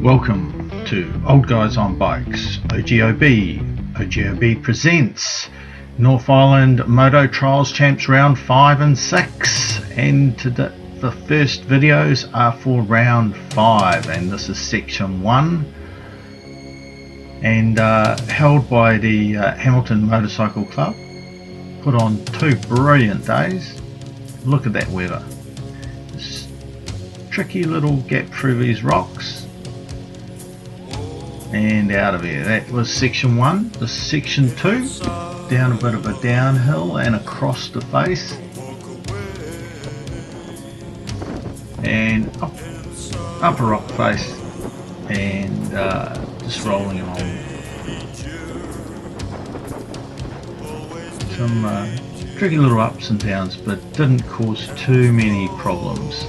Welcome to Old Guys on Bikes, OGOB. OGOB presents North Island Moto Trials Champs round 5 and 6, and today the first videos are for round 5, and this is section 1 and held by the Hamilton Motorcycle Club. Put on 2 brilliant days. Look at that weather. This tricky little gap through these rocks and out of here. That was section 1. This is section 2, down a bit of a downhill and across the face and up a rock face and just rolling along. Some tricky little ups and downs, but didn't cause too many problems.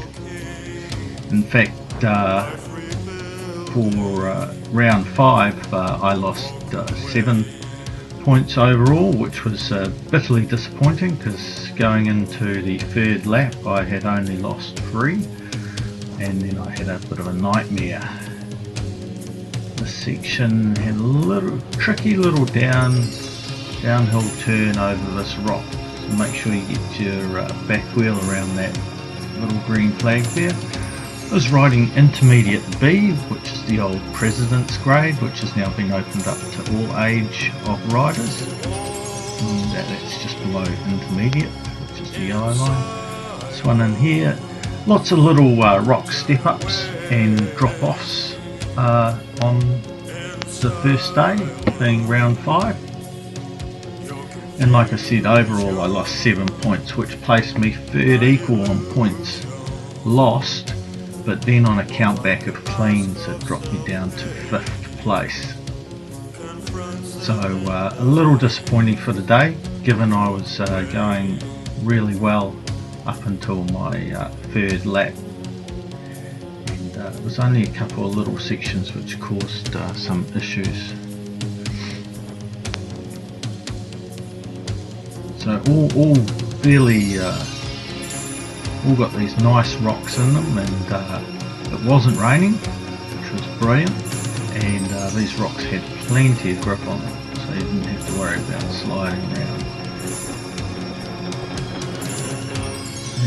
In fact, for round 5 I lost 7 points overall, which was bitterly disappointing, because going into the 3rd lap I had only lost 3, and then I had a bit of a nightmare. This section had a little tricky little downhill turn over this rock, so make sure you get your back wheel around that little green flag there. I was riding intermediate B, which is the old President's grade, which has now been opened up to all age of riders, and that's just below intermediate, which is the yellow line. This one in here, lots of little rock step ups and drop offs on the first day, being round 5. And like I said, overall I lost 7 points, which placed me 3rd equal on points lost, but then on a count back of cleans it dropped me down to 5th place. So a little disappointing for the day, given I was going really well up until my 3rd lap, and it was only a couple of little sections which caused some issues. So all fairly all got these nice rocks in them, and it wasn't raining, which was brilliant, and these rocks had plenty of grip on them, so you didn't have to worry about sliding around.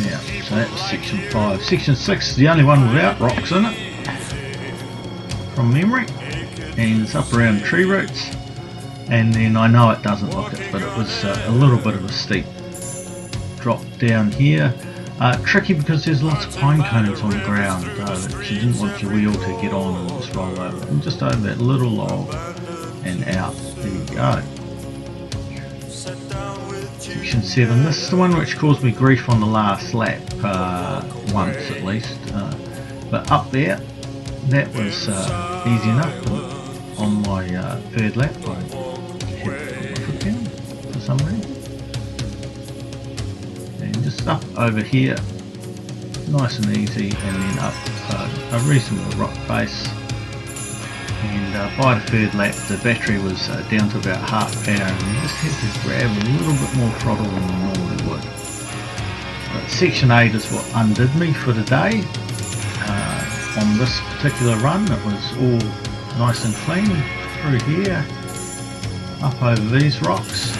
Yeah, so that was section 5. Section 6 is the only one without rocks in it, from memory, and it's up around tree roots. And then I know it doesn't look it, but it was a little bit of a steep drop down here. Tricky because there's lots of pine cones on the ground that you didn't want your wheel to get on and just roll over. And just over that little log and out. There you go. Section 7. This is the one which caused me grief on the last lap, once at least. But up there, that was easy enough. On my 3rd lap, I had put down for some reason. And just up over here, nice and easy, and then up a reasonable rock face. And by the 3rd lap, the battery was down to about half power, and you just had to grab a little bit more throttle than you normally would. But section 8 is what undid me for the day. On this particular run, it was all nice and clean through here, up over these rocks,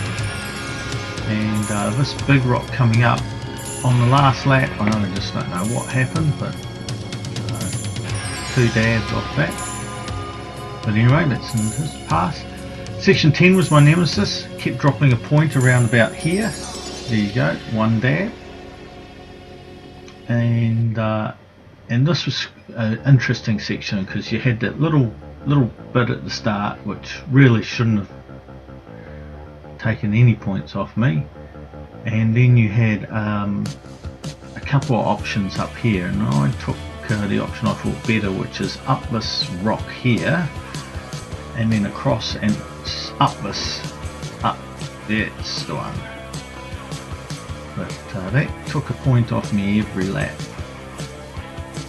and this big rock coming up on the last lap. I just don't know what happened, but 2 dabs off that. But anyway, that's in his pass. Section 10 was my nemesis, kept dropping a point around about here. There you go, 1 dab. And this was an interesting section, because you had that little bit at the start which really shouldn't have taken any points off me, and then you had a couple of options up here, and I took the option I thought better, which is up this rock here and then across and up that's the one. But that took a point off me every lap.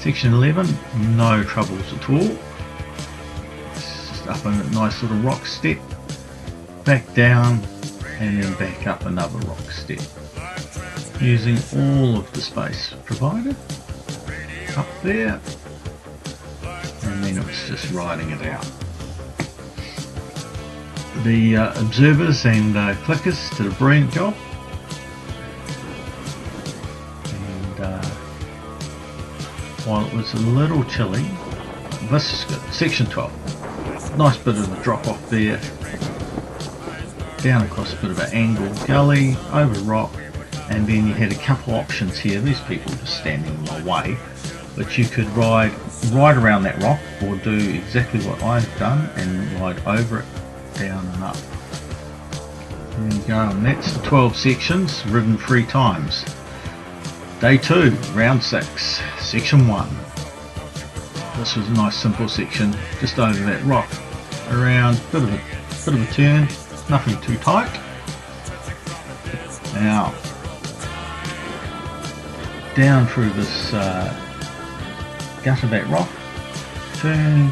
Section 11, no troubles at all. Up a nice little rock step, back down, and then back up another rock step, using all of the space provided up there, and then it's just riding it out. The observers and clickers did a brilliant job, and while it was a little chilly, this is good. Section 12, nice bit of a drop off there, down across a bit of an angled gully, over rock, and then you had a couple options here. These people were just standing in my way, but you could ride right around that rock, or do exactly what I've done and ride over it, down and up. There you go, and that's the 12 sections ridden 3 times. Day 2, round 6, section 1. This was a nice simple section, just over that rock, around, bit of a turn, nothing too tight. Now, down through this gut of that rock, turn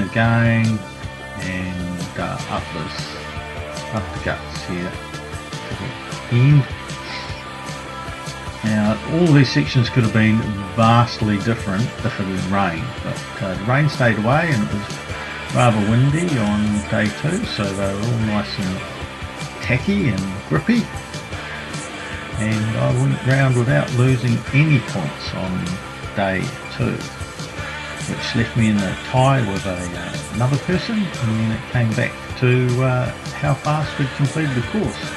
again, and up the guts here to the end. Now, all these sections could have been vastly different if it had rained, but the rain stayed away and it was rather windy on day 2, so they were all nice and tacky and grippy. And I went round without losing any points on day 2, which left me in a tie with another person, and then it came back to how fast we'd completed the course.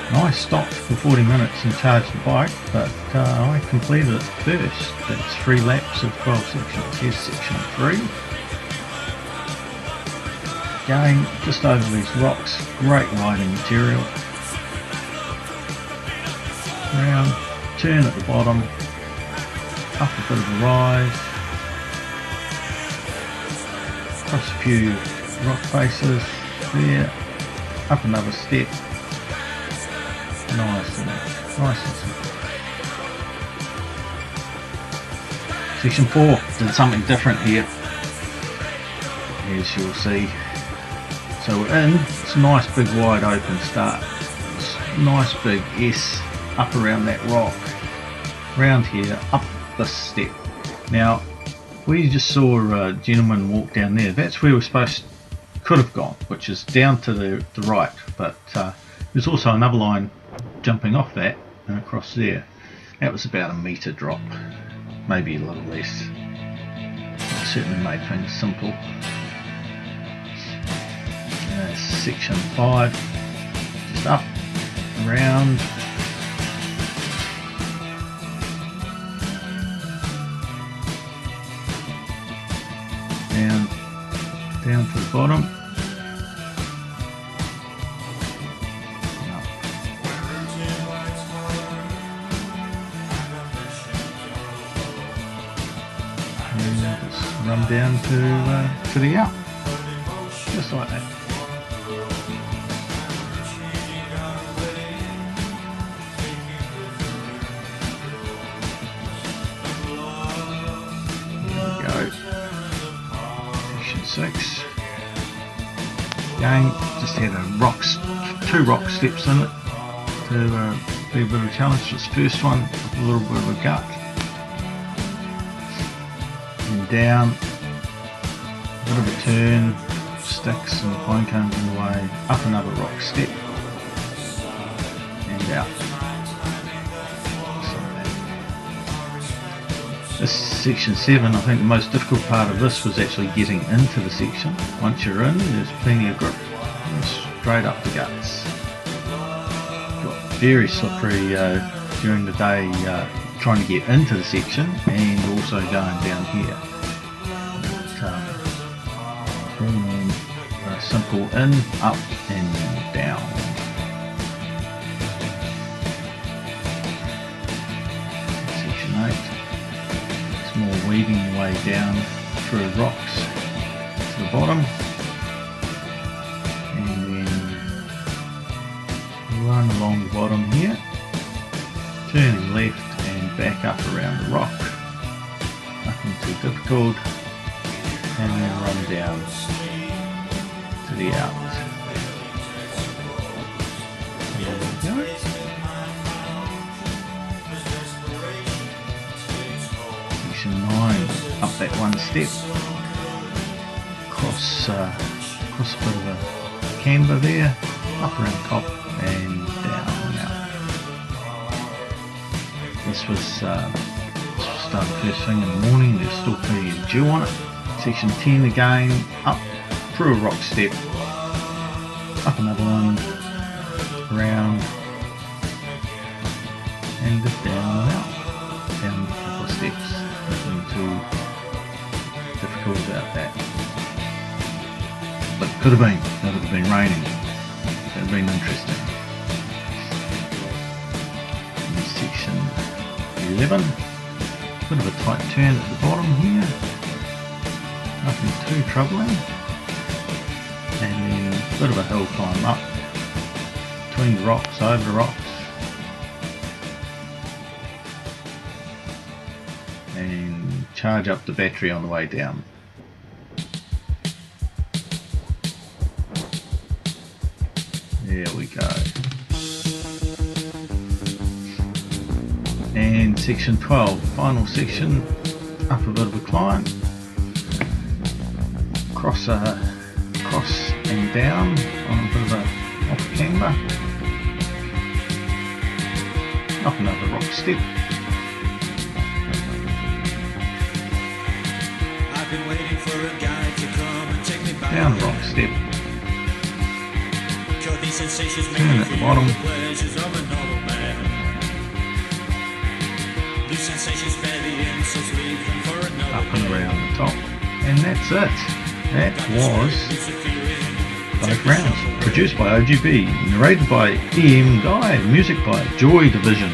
And I stopped for 40 minutes and charged the bike, but I completed it first. That's 3 laps of 12 sections. Here's section 3. Going just over these rocks, great riding material. Round, turn at the bottom, up a bit of a rise, across a few rock faces there, up another step, nice and simple. Section 4 did something different here, as you'll see. So we're in, it's a nice big wide open start, it's nice big S up around that rock, round here, up this step. Now, we just saw a gentleman walk down there. That's where we're could have gone, which is down to the right, but there's also another line jumping off that and across there. That was about a metre drop, maybe a little less. It certainly made things simple. Section 5, just up, around, down to the bottom, and just run down to the up, just like that. There we go. Section 6. Again, just had a 2 rock steps in it to be a bit of a challenge. This first one, a little bit of a gut, and down, a bit of a turn, sticks and pine cones in the way, up another rock step, and out. This section 7, I think the most difficult part of this was actually getting into the section. Once you're in, there's plenty of grip, straight up the guts. Got very slippery during the day trying to get into the section, and also going down here. But, simple in, up and down. Section 8. More weaving way down through rocks to the bottom, and then run along the bottom here, turning left and back up around the rock, nothing too difficult, and then run down to the out. There we go. Section 9. up that one step, cross a bit of a camber there, up around top and down and out. This was done first thing in the morning. There's still plenty of dew on it. Section 10 again, up through a rock step, up another one, around, and just down and out. Down a couple of steps. Nothing too difficult about that. But it could have been raining. It would have been interesting. In section 11, bit of a tight turn at the bottom here. Nothing too troubling. And then a bit of a hill climb up between the rocks, over the rocks. And charge up the battery on the way down. There we go. And section 12, final section, up a bit of a climb, cross and down on a bit of a off camber, up another rock step, I've been waiting for a guy to come and take me back. down a rock step, turn at the bottom, up and around the top, and that's it. That was both rounds. Produced by OGB, narrated by EM Guy, music by Joy Division.